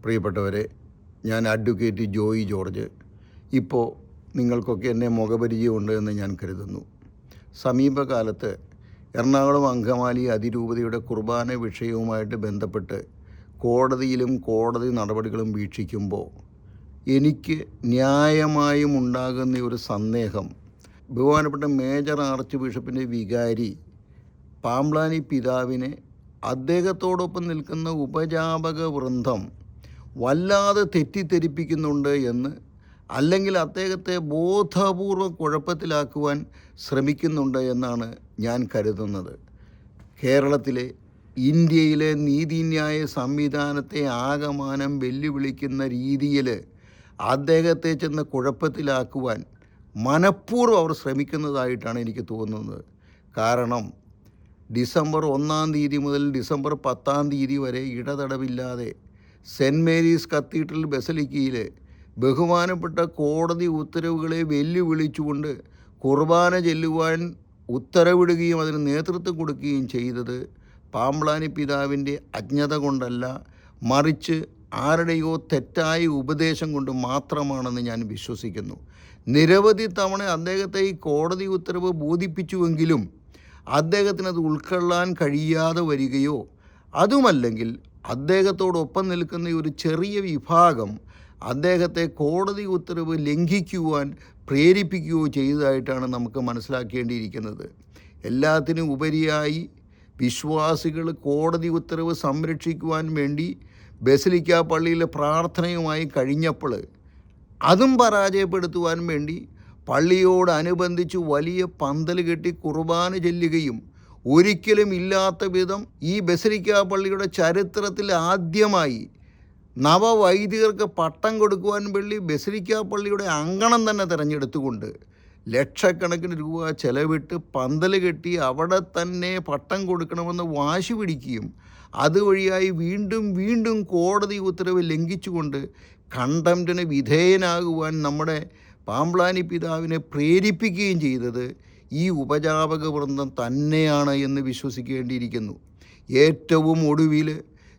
പ്രിയപ്പെട്ടവരെ, ഞാൻ advocate Joy George. ഇപ്പോൾ നിങ്ങൾക്കൊക്കെ എന്നെ മുഖപരിചയമുണ്ട് എന്ന് ഞാൻ കരുതുന്നു. സമീപകാലത്ത് എറണാകുളം അങ്കമാലി അതിരൂപതയുടെ കുർബാന വിഷയവുമായിട്ട് ബന്ധപ്പെട്ട് കോടതിയിലും കോടതി നടപടികളും വീക്ഷിക്കുമ്പോൾ എനിക്ക് ന്യായമായും ഉണ്ടാകുന്ന ഒരു സന്ദേഹം, ബഹുമാനപ്പെട്ട മേജർ ആർച്ച് ബിഷപ്പിൻ്റെ വികാരി പാമ്പ്ലാനി പിതാവിനെ അദ്ദേഹത്തോടൊപ്പം നിൽക്കുന്ന ഉപജാപക വൃന്ദം വല്ലാതെ തെറ്റിദ്ധരിപ്പിക്കുന്നുണ്ട് എന്ന്, അല്ലെങ്കിൽ അദ്ദേഹത്തെ ബോധപൂർവം കുഴപ്പത്തിലാക്കുവാൻ ശ്രമിക്കുന്നുണ്ട് എന്നാണ് ഞാൻ കരുതുന്നത്. കേരളത്തിലെ, ഇന്ത്യയിലെ നീതിന്യായ സംവിധാനത്തെ ആകമാനം വെല്ലുവിളിക്കുന്ന രീതിയിൽ അദ്ദേഹത്തെ ചെന്ന് കുഴപ്പത്തിലാക്കുവാൻ മനഃപൂർവ്വം അവർ ശ്രമിക്കുന്നതായിട്ടാണ് എനിക്ക് തോന്നുന്നത്. കാരണം ഡിസംബർ 1 തീയതി മുതൽ ഡിസംബർ 10 തീയതി വരെ ഇടതടവില്ലാതെ സെൻറ്റ് മേരീസ് കത്തീഡ്രൽ ബസലിക്കയിൽ ബഹുമാനപ്പെട്ട കോടതി ഉത്തരവുകളെ വെല്ലുവിളിച്ചുകൊണ്ട് കുർബാന ചെല്ലുവാൻ ഉത്തരവിടുകയും അതിന് നേതൃത്വം കൊടുക്കുകയും ചെയ്തത് പാമ്പ്ലാനി പിതാവിൻ്റെ അജ്ഞത കൊണ്ടല്ല, മറിച്ച് ആരുടെയോ തെറ്റായ ഉപദേശം കൊണ്ട് മാത്രമാണെന്ന് ഞാൻ വിശ്വസിക്കുന്നു. നിരവധി തവണ അദ്ദേഹത്തെ ഈ കോടതി ഉത്തരവ് ബോധിപ്പിച്ചുവെങ്കിലും അദ്ദേഹത്തിനത് ഉൾക്കൊള്ളാൻ കഴിയാതെ വരികയോ, അതുമല്ലെങ്കിൽ അദ്ദേഹത്തോടൊപ്പം നിൽക്കുന്ന ഒരു ചെറിയ വിഭാഗം അദ്ദേഹത്തെ കോടതി ഉത്തരവ് ലംഘിക്കുവാൻ പ്രേരിപ്പിക്കുകയോ ചെയ്തതായിട്ടാണ് നമുക്ക് മനസ്സിലാക്കേണ്ടിയിരിക്കുന്നത്. എല്ലാത്തിനും ഉപരിയായി വിശ്വാസികൾ കോടതി ഉത്തരവ് സംരക്ഷിക്കുവാൻ വേണ്ടി ബസലിക്ക പള്ളിയിലെ പ്രാർത്ഥനയുമായി കഴിഞ്ഞപ്പോൾ അതും പരാജയപ്പെടുത്തുവാൻ വേണ്ടി പള്ളിയോടനുബന്ധിച്ച് വലിയ പന്തൽ കെട്ടി കുർബാന ചെല്ലുകയും, ഒരിക്കലും ഇല്ലാത്ത വിധം ഈ ബസലിക്ക പള്ളിയുടെ ചരിത്രത്തിൽ ആദ്യമായി നവവൈദികർക്ക് പട്ടം കൊടുക്കുവാൻ വേണ്ടി ബസലിക്ക പള്ളിയുടെ അങ്കണം തന്നെ തിരഞ്ഞെടുത്തുകൊണ്ട് ലക്ഷക്കണക്കിന് രൂപ ചെലവിട്ട് പന്തൽ കെട്ടി അവിടെ തന്നെ പട്ടം കൊടുക്കണമെന്ന് വാശി പിടിക്കുകയും, അതുവഴിയായി വീണ്ടും വീണ്ടും കോടതി ഉത്തരവ് ലംഘിച്ചുകൊണ്ട് കണ്ടംപ്റ്റിന് വിധേയനാകുവാൻ നമ്മുടെ പാമ്പ്ലാനി പിതാവിനെ പ്രേരിപ്പിക്കുകയും ചെയ്തത് ഈ ഉപജാപക വൃന്ദം തന്നെയാണ് എന്ന് വിശ്വസിക്കേണ്ടിയിരിക്കുന്നു. ഏറ്റവും ഒടുവിൽ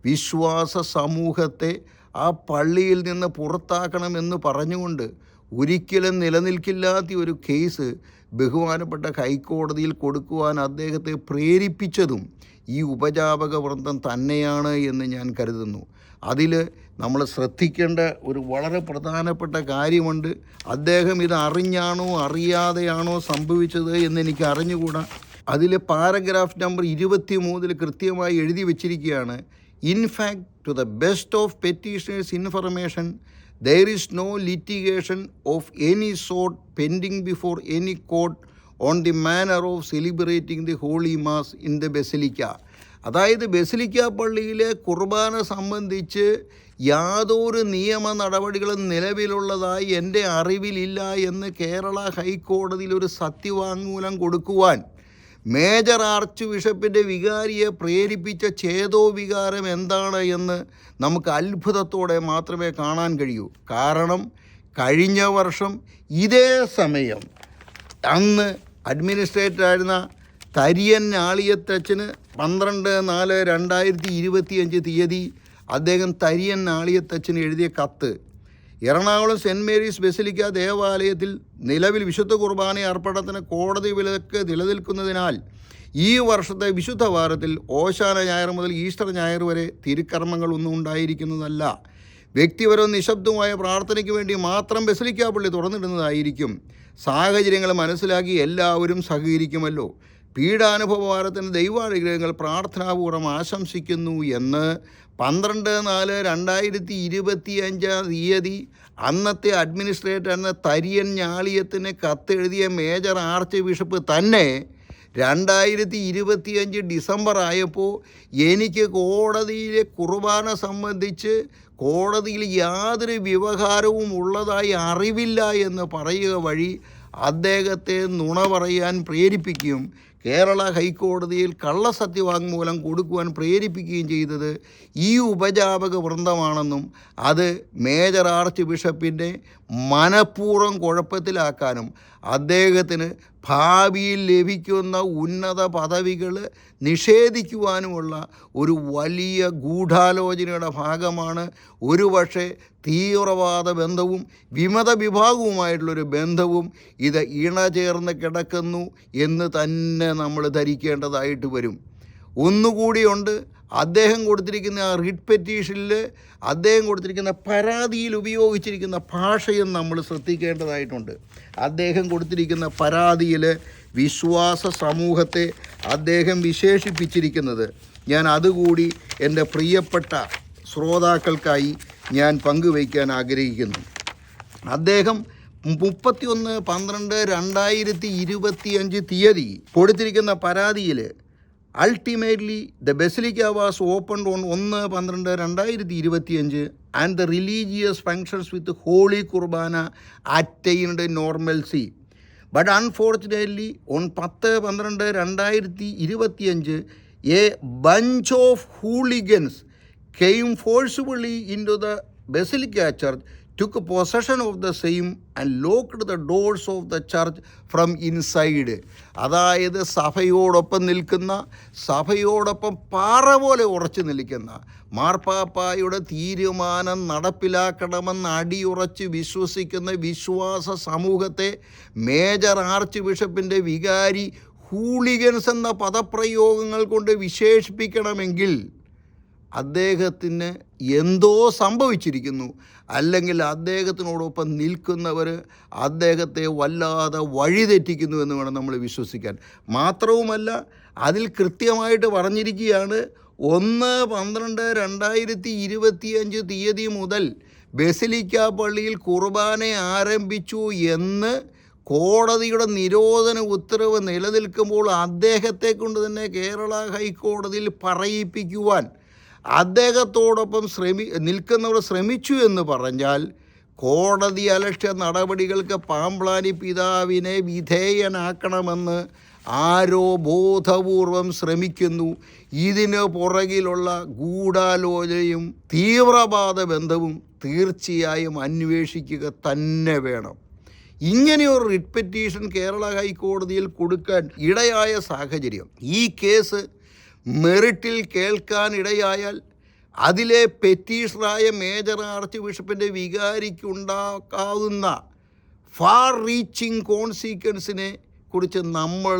വിശ്വാസ സമൂഹത്തെ ആ പള്ളിയിൽ നിന്ന് പുറത്താക്കണമെന്ന് പറഞ്ഞുകൊണ്ട് ഒരിക്കലും നിലനിൽക്കില്ലാത്ത ഒരു കേസ് ബഹുമാനപ്പെട്ട ഹൈക്കോടതിയിൽ കൊടുക്കുവാൻ അദ്ദേഹത്തെ പ്രേരിപ്പിച്ചതും ഈ ഉപജാപക വൃന്ദം തന്നെയാണ് എന്ന് ഞാൻ കരുതുന്നു. അതിൽ നമ്മൾ ശ്രദ്ധിക്കേണ്ട ഒരു വളരെ പ്രധാനപ്പെട്ട കാര്യമുണ്ട്. അദ്ദേഹം ഇത് അറിഞ്ഞാണോ അറിയാതെയാണോ സംഭവിച്ചത് എന്നെനിക്ക് അറിഞ്ഞുകൂടാ. അതിൽ പാരഗ്രാഫ് നമ്പർ 23 കൃത്യമായി എഴുതി വച്ചിരിക്കുകയാണ്, in fact to the best of petitioners information there is no litigation of any sort pending before any court on the manner of celebrating the Holy Mass in the Basilica. അതായത് basilica പള്ളിയിലെ കുർബാന സംബന്ധിച്ച് യാതൊരു നിയമ നടപടികളും നിലവിലുള്ളതായി എൻ്റെ അറിവിലില്ല എന്ന് കേരള ഹൈക്കോടതിയിൽ ഒരു സത്യവാങ്മൂലം കൊടുക്കുവാൻ മേജർ ആർച്ച് ബിഷപ്പിൻ്റെ വികാരിയെ പ്രേരിപ്പിച്ച ചേതോവികാരം എന്താണ് എന്ന് നമുക്ക് അത്ഭുതത്തോടെ മാത്രമേ കാണാൻ കഴിയൂ. കാരണം കഴിഞ്ഞ വർഷം ഇതേ സമയം അന്ന് അഡ്മിനിസ്ട്രേറ്ററായിരുന്ന തരിയൻ ആളിയത്തച്ഛന് 12/4/2025 തീയതി അദ്ദേഹം തരിയൻ ആളിയത്തച്ഛന് എഴുതിയ കത്ത്, എറണാകുളം സെൻറ്റ് മേരീസ് ബസലിക്ക ദേവാലയത്തിൽ നിലവിൽ വിശുദ്ധ കുർബാന അർപ്പണത്തിന് കോടതി വിലക്ക് നിലനിൽക്കുന്നതിനാൽ ഈ വർഷത്തെ വിശുദ്ധ വാരത്തിൽ ഓശാന ഞായർ മുതൽ ഈസ്റ്റർ ഞായർ വരെ തിരുക്കർമ്മങ്ങളൊന്നും ഉണ്ടായിരിക്കുന്നതല്ല. വ്യക്തിപരവും നിശബ്ദവുമായ പ്രാർത്ഥനയ്ക്ക് വേണ്ടി മാത്രം ബസലിക്ക പള്ളി തുറന്നിടുന്നതായിരിക്കും. സാഹചര്യങ്ങൾ മനസ്സിലാക്കി എല്ലാവരും സഹകരിക്കുമല്ലോ. പീഡാനുഭവ വാരത്തിന് ദൈവാനുഗ്രഹങ്ങൾ പ്രാർത്ഥനാപൂർവ്വം ആശംസിക്കുന്നു എന്ന് 12/4/2025 തീയതി അന്നത്തെ അഡ്മിനിസ്ട്രേറ്റർ എന്ന തരിയൻ ഞാളിയത്തിന് കത്തെഴുതിയ മേജർ ആർച്ച് ബിഷപ്പ് തന്നെ 2025 ഡിസംബർ ആയപ്പോൾ എനിക്ക് കോടതിയിലെ കുർബാന സംബന്ധിച്ച് കോടതിയിൽ യാതൊരു വ്യവഹാരവും ഉള്ളതായി അറിവില്ല എന്ന് പറയുക വഴി അദ്ദേഹത്തെ നുണ പറയാൻ പ്രേരിപ്പിക്കുകയും കേരള ഹൈക്കോടതിയിൽ കള്ളസത്യവാങ്മൂലം കൊടുക്കുവാൻ പ്രേരിപ്പിക്കുകയും ചെയ്തത് ഈ ഉപജാപക വൃന്ദമാണെന്നും അത് മേജർ ആർച്ച് ബിഷപ്പിൻ്റെ മനഃപൂർവ്വം കുഴപ്പത്തിലാക്കാനും അദ്ദേഹത്തിന് ഭാവിയിൽ ലഭിക്കുന്ന ഉന്നത പദവികൾ നിഷേധിക്കുവാനുമുള്ള ഒരു വലിയ ഗൂഢാലോചനയുടെ ഭാഗമാണ് ഒരുപക്ഷെ തീവ്രവാദ ബന്ധവും വിമത വിഭാഗവുമായിട്ടുള്ളൊരു ബന്ധവും ഇത് ഇണചേർന്ന് കിടക്കുന്നു എന്ന് തന്നെ നമ്മൾ ധരിക്കേണ്ടതായിട്ട് വരും. ഒന്നുകൂടിയുണ്ട്, അദ്ദേഹം കൊടുത്തിരിക്കുന്ന ആ റിട്ട് പെറ്റീഷനിൽ അദ്ദേഹം കൊടുത്തിരിക്കുന്ന പരാതിയിൽ ഉപയോഗിച്ചിരിക്കുന്ന ഭാഷയും നമ്മൾ ശ്രദ്ധിക്കേണ്ടതായിട്ടുണ്ട്. അദ്ദേഹം കൊടുത്തിരിക്കുന്ന പരാതിയിൽ വിശ്വാസ സമൂഹത്തെ അദ്ദേഹം വിശേഷിപ്പിച്ചിരിക്കുന്നത് ഞാൻ അതുകൂടി എൻ്റെ പ്രിയപ്പെട്ട ശ്രോതാക്കൾക്കായി ഞാൻ പങ്കുവയ്ക്കാൻ ആഗ്രഹിക്കുന്നു. അദ്ദേഹം 31/12/2025 തീയതി കൊടുത്തിരിക്കുന്ന പരാതിയിൽ Ultimately, the Basilica was opened on 1/12/2025 and the religious functions with Holy Kurbana attained normalcy. But unfortunately, on 10/12/2025, a bunch of hooligans came forcibly into the Basilica Church, took possession of the same and locked the doors of the church from inside. അതായത് സഭയോടൊപ്പം നിൽക്കുന്ന, സഭയോടൊപ്പം പാറ പോലെ ഉറച്ചു നിൽക്കുന്ന, മാർപ്പാപ്പായുടെ തീരുമാനം നടപ്പിലാക്കണമെന്ന് അടിയുറച്ച് വിശ്വസിക്കുന്ന വിശ്വാസ സമൂഹത്തെ മേജർ ആർച്ച് ബിഷപ്പിൻ്റെ വികാരി ഹൂളിഗൻസ് എന്ന പദപ്രയോഗങ്ങൾ കൊണ്ട് വിശേഷിപ്പിക്കണമെങ്കിൽ അദ്ദേഹത്തിന് എന്തോ സംഭവിച്ചിരിക്കുന്നു, അല്ലെങ്കിൽ അദ്ദേഹത്തിനോടൊപ്പം നിൽക്കുന്നവർ അദ്ദേഹത്തെ വല്ലാതെ വഴിതെറ്റിക്കുന്നു എന്ന് വേണം നമ്മൾ വിശ്വസിക്കാൻ. മാത്രവുമല്ല, അതിൽ കൃത്യമായിട്ട് പറഞ്ഞിരിക്കുകയാണ് 1/12/2025 തീയതി മുതൽ ബസിലിക്ക പള്ളിയിൽ കുർബാന ആരംഭിച്ചു എന്ന് കോടതിയുടെ നിരോധന ഉത്തരവ് നിലനിൽക്കുമ്പോൾ അദ്ദേഹത്തെ കൊണ്ട് തന്നെ കേരള ഹൈക്കോടതിയിൽ പറയിപ്പിക്കുവാൻ അദ്ദേഹത്തോടൊപ്പം നിൽക്കുന്നവർ ശ്രമിച്ചു എന്ന് പറഞ്ഞാൽ കോടതി അലക്ഷ്യ നടപടികൾക്ക് പാമ്പ്ളാനി പിതാവിനെ വിധേയനാക്കണമെന്ന് ആരോ ബോധപൂർവം ശ്രമിക്കുന്നു. ഇതിന് പുറകിലുള്ള ഗൂഢാലോചനയും തീവ്രവാദ ബന്ധവും തീർച്ചയായും അന്വേഷിക്കുക തന്നെ വേണം. ഇങ്ങനെയൊരു റിട്ട് പെറ്റീഷൻ കേരള ഹൈക്കോടതിയിൽ കൊടുക്കാൻ ഇടയായ സാഹചര്യം, ഈ കേസ് മെറിറ്റിൽ കേൾക്കാൻ ഇടയായാൽ അതിലെ പെറ്റീഷണറായ മേജർ ആർച്ച് ബിഷപ്പിൻ്റെ വികാരിക്കുണ്ടാക്കാവുന്ന ഫാർ റീച്ചിങ് കോൺസിക്വൻസിനെ കുറിച്ച് നമ്മൾ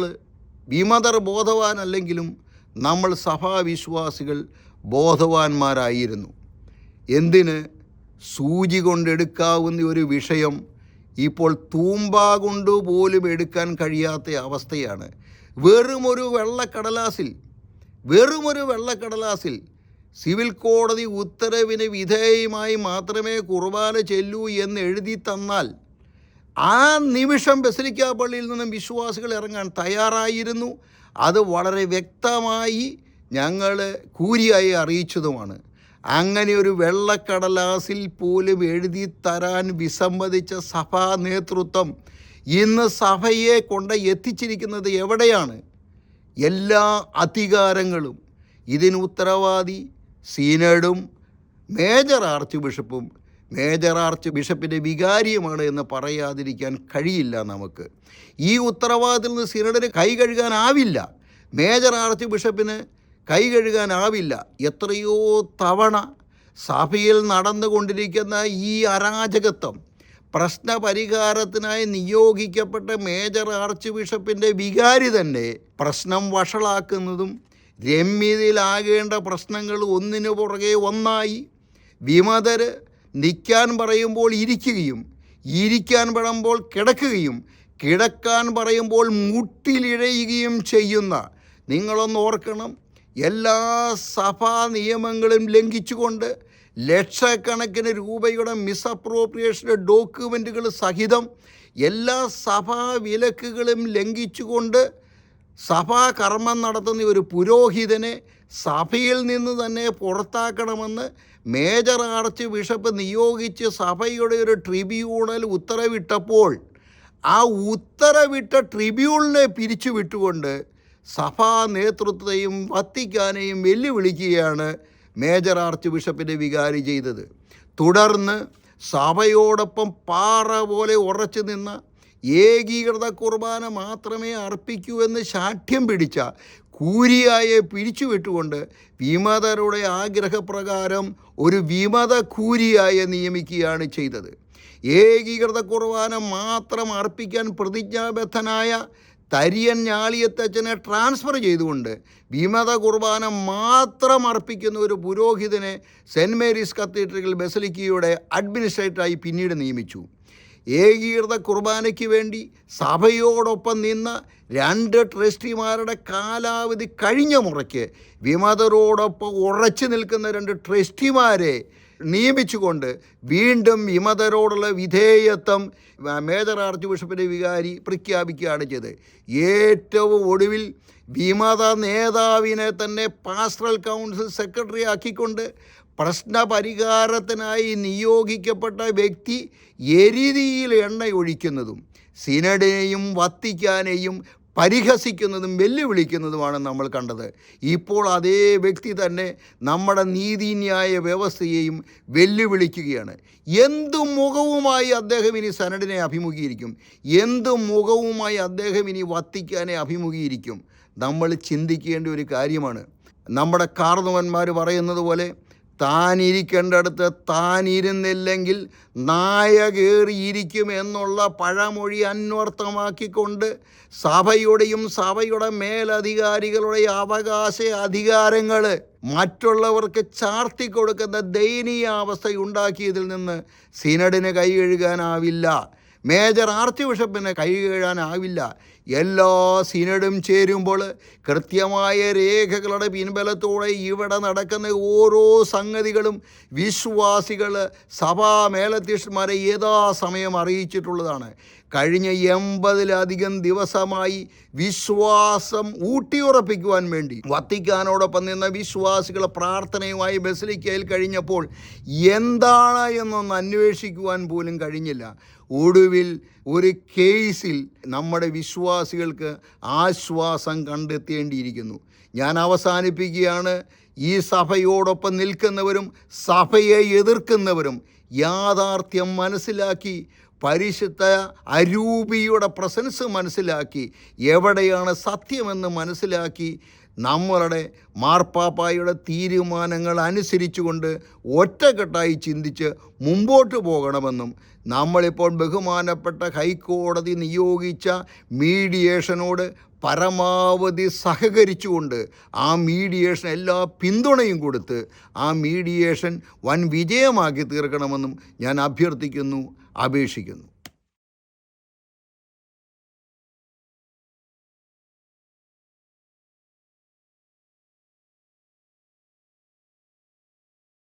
വിമതർ ബോധവാനല്ലെങ്കിലും നമ്മൾ സഭാവിശ്വാസികൾ ബോധവാന്മാരായിരുന്നു. എന്തിന് സൂചി കൊണ്ടെടുക്കാവുന്ന ഒരു വിഷയം ഇപ്പോൾ തൂമ്പ കൊണ്ടുപോലും എടുക്കാൻ കഴിയാത്ത അവസ്ഥയാണ്. വെറുമൊരു വെള്ളക്കടലാസിൽ സിവിൽ കോടതി ഉത്തരവിന് വിധേയമായി മാത്രമേ കുർബാന ചെല്ലൂ എന്ന് എഴുതി തന്നാൽ ആ നിമിഷം ബസിലിക്ക പള്ളിയിൽ നിന്നും വിശ്വാസികൾ ഇറങ്ങാൻ തയ്യാറായിരുന്നു. അത് വളരെ വ്യക്തമായി ഞങ്ങൾ കൂരിയായി അറിയിച്ചതുമാണ്. അങ്ങനെ ഒരു വെള്ളക്കടലാസിൽ പോലും എഴുതി തരാൻ വിസമ്മതിച്ച സഭാ നേതൃത്വം ഇന്ന് സഭയെ കൊണ്ട് എത്തിച്ചിരിക്കുന്നത് എവിടെയാണ്? എല്ലാ അധികാരങ്ങളും ഇതിന് ഉത്തരവാദി സീനഡും മേജർ ആർച്ച് ബിഷപ്പും മേജർ ആർച്ച് ബിഷപ്പിൻ്റെ വികാരിയുമാണ് എന്ന് പറയാതിരിക്കാൻ കഴിയില്ല നമുക്ക്. ഈ ഉത്തരവാദിത്തത്തിൽ നിന്ന് സീനഡിന് കൈ കഴുകാനാവില്ല, മേജർ ആർച്ച് ബിഷപ്പിന് കൈ കഴുകാനാവില്ല. എത്രയോ തവണ സഭയിൽ നടന്നുകൊണ്ടിരിക്കുന്ന ഈ അരാജകത്വം പ്രശ്നപരിഹാരത്തിനായി നിയോഗിക്കപ്പെട്ട മേജർ ആർച്ച് ബിഷപ്പിൻ്റെ വികാരി തന്നെ പ്രശ്നം വഷളാക്കുന്നതും രമ്യതയിലാകേണ്ട പ്രശ്നങ്ങൾ ഒന്നിനു പുറകെ ഒന്നായി വിമതർ നിൽക്കാൻ പറയുമ്പോൾ ഇരിക്കുകയും ഇരിക്കാൻ പറയുമ്പോൾ കിടക്കുകയും കിടക്കാൻ പറയുമ്പോൾ മുട്ടിലിഴയുകയും ചെയ്യുന്ന, നിങ്ങളൊന്ന് ഓർക്കണം, എല്ലാ സഭാ നിയമങ്ങളും ലംഘിച്ചുകൊണ്ട് ലക്ഷക്കണക്കിന് രൂപയുടെ മിസ്അപ്രോപ്രിയേഷൻ ഡോക്യുമെൻറ്റുകൾ സഹിതം എല്ലാ സഭാ വിലക്കുകളും ലംഘിച്ചുകൊണ്ട് സഭാ കർമ്മം നടത്തുന്ന ഒരു പുരോഹിതനെ സഭയിൽ നിന്ന് തന്നെ പുറത്താക്കണമെന്ന് മേജർ ആർച്ച് ബിഷപ്പ് നിയോഗിച്ച് സഭയുടെ ഒരു ട്രിബ്യൂണൽ ഉത്തരവിട്ടപ്പോൾ ആ ഉത്തരവിട്ട ട്രിബ്യൂണലിനെ പിരിച്ചുവിട്ടുകൊണ്ട് സഭാ നേതൃത്വത്തെയും വത്തിക്കാനെയും വെല്ലുവിളിക്കുകയാണ് മേജർ ആർച്ച് ബിഷപ്പിൻ്റെ വികാരി ചെയ്തത്. തുടർന്ന് സഭയോടൊപ്പം പാറ പോലെ ഉറച്ചു നിന്ന ഏകീകൃത കുർബാന മാത്രമേ അർപ്പിക്കൂ എന്ന് ശാഠ്യം പിടിച്ച കൂരിയായെ പിരിച്ചുവിട്ടുകൊണ്ട് വിമതരുടെ ആഗ്രഹപ്രകാരം ഒരു വിമത കൂരിയായെ നിയമിക്കുകയാണ് ചെയ്തത്. ഏകീകൃത കുർബാന മാത്രം അർപ്പിക്കാൻ പ്രതിജ്ഞാബദ്ധനായ തരിയൻ ഞാളിയത്തച്ഛനെ ട്രാൻസ്ഫർ ചെയ്തുകൊണ്ട് വിമത കുർബാന മാത്രം അർപ്പിക്കുന്ന ഒരു പുരോഹിതനെ സെൻറ്റ് മേരീസ് കത്തീഡ്രൽ ബസലിക്കയുടെ അഡ്മിനിസ്ട്രേറ്ററായി പിന്നീട് നിയമിച്ചു. ഏകീകൃത കുർബാനയ്ക്ക് വേണ്ടി സഭയോടൊപ്പം നിന്ന 2 ട്രസ്റ്റിമാരുടെ കാലാവധി കഴിഞ്ഞ മുറയ്ക്ക് വിമതരോടൊപ്പം ഉറച്ചു നിൽക്കുന്ന 2 ട്രസ്റ്റിമാരെ നിയമിച്ചുകൊണ്ട് വീണ്ടും വിമതരോടുള്ള വിധേയത്വം മേജർ ആർച്ച് ബിഷപ്പിൻ്റെ വികാരി പ്രഖ്യാപിക്കുകയാണ് ചെയ്തത്. ഏറ്റവും ഒടുവിൽ വിമത നേതാവിനെ തന്നെ പാസ്റ്ററൽ കൗൺസിൽ സെക്രട്ടറി ആക്കിക്കൊണ്ട് പ്രശ്നപരിഹാരത്തിനായി നിയോഗിക്കപ്പെട്ട വ്യക്തി എരിതിയിൽ എണ്ണ ഒഴിക്കുന്നതും സിനഡിനെയും വത്തിക്കാനെയും പരിഹസിക്കുന്നതും വെല്ലുവിളിക്കുന്നതുമാണ് നമ്മൾ കണ്ടത്. ഇപ്പോൾ അതേ വ്യക്തി തന്നെ നമ്മുടെ നീതിന്യായ വ്യവസ്ഥയെയും വെല്ലുവിളിക്കുകയാണ്. എന്തു മുഖവുമായി അദ്ദേഹം ഇനി സെനഡിനെ അഭിമുഖീകരിക്കും? എന്തു മുഖവുമായി അദ്ദേഹം ഇനി വത്തിക്കാനെ അഭിമുഖീകരിക്കും? നമ്മൾ ചിന്തിക്കേണ്ട ഒരു കാര്യമാണ്. നമ്മുടെ കാർന്നവന്മാർ പറയുന്നത് പോലെ താനിരിക്കേണ്ടടുത്ത് താനിരുന്നില്ലെങ്കിൽ നായ കയറിയിരിക്കും എന്നുള്ള പഴമൊഴി അന്വർത്ഥമാക്കിക്കൊണ്ട് സഭയുടെയും സഭയുടെ മേലധികാരികളുടെ അവകാശ അധികാരങ്ങൾ മറ്റുള്ളവർക്ക് ചാർത്തിക്കൊടുക്കുന്ന ദയനീയാവസ്ഥയുണ്ടാക്കിയതിൽ നിന്ന് സിനഡിന് കൈ കഴുകാനാവില്ല. മേജർ ആർച്ച് ബിഷപ്പിന് കൈ കഴുകാനാവില്ല. എല്ലാ സിനഡും ചേരുമ്പോൾ കൃത്യമായ രേഖകളുടെ പിൻബലത്തോടെ ഇവിടെ നടക്കുന്ന ഓരോ സംഗതികളും വിശ്വാസികൾ സഭാ മേലധ്യക്ഷന്മാരെ യഥാസമയം അറിയിച്ചിട്ടുള്ളതാണ്. കഴിഞ്ഞ 80-ലധികം ദിവസമായി വിശ്വാസം ഊട്ടിയുറപ്പിക്കുവാൻ വേണ്ടി വത്തിക്കാനോടൊപ്പം നിന്ന വിശ്വാസികൾ പ്രാർത്ഥനയുമായി ബസലിക്കയിൽ കഴിഞ്ഞപ്പോൾ എന്താണ് എന്നൊന്ന് അന്വേഷിക്കുവാൻ പോലും കഴിഞ്ഞില്ല. ഒടുവിൽ ഒരു കേസിൽ നമ്മുടെ വിശ്വാസികൾക്ക് ആശ്വാസം കണ്ടെത്തേണ്ടിയിരിക്കുന്നു. ഞാൻ അവസാനിപ്പിക്കുകയാണ്. ഈ സഭയോടൊപ്പം നിൽക്കുന്നവരും സഭയെ എതിർക്കുന്നവരും യാഥാർത്ഥ്യം മനസ്സിലാക്കി, പരിശുദ്ധ അരൂപിയുടെ പ്രസൻസ് മനസ്സിലാക്കി, എവിടെയാണ് സത്യമെന്ന് മനസ്സിലാക്കി നമ്മളുടെ മാർപ്പാപ്പായുടെ തീരുമാനങ്ങൾ അനുസരിച്ചുകൊണ്ട് ഒറ്റക്കെട്ടായി ചിന്തിച്ച് മുമ്പോട്ട് പോകണമെന്നും നമ്മളിപ്പോൾ ബഹുമാനപ്പെട്ട ഹൈക്കോടതി നിയോഗിച്ച മീഡിയേഷനോട് പരമാവധി സഹകരിച്ചുകൊണ്ട് ആ മീഡിയേഷൻ എല്ലാ പിന്തുണയും കൊടുത്ത് ആ മീഡിയേഷൻ വൻ വിജയമാക്കി തീർക്കണമെന്നും ഞാൻ അഭ്യർത്ഥിക്കുന്നു, അപേക്ഷിക്കുന്നു.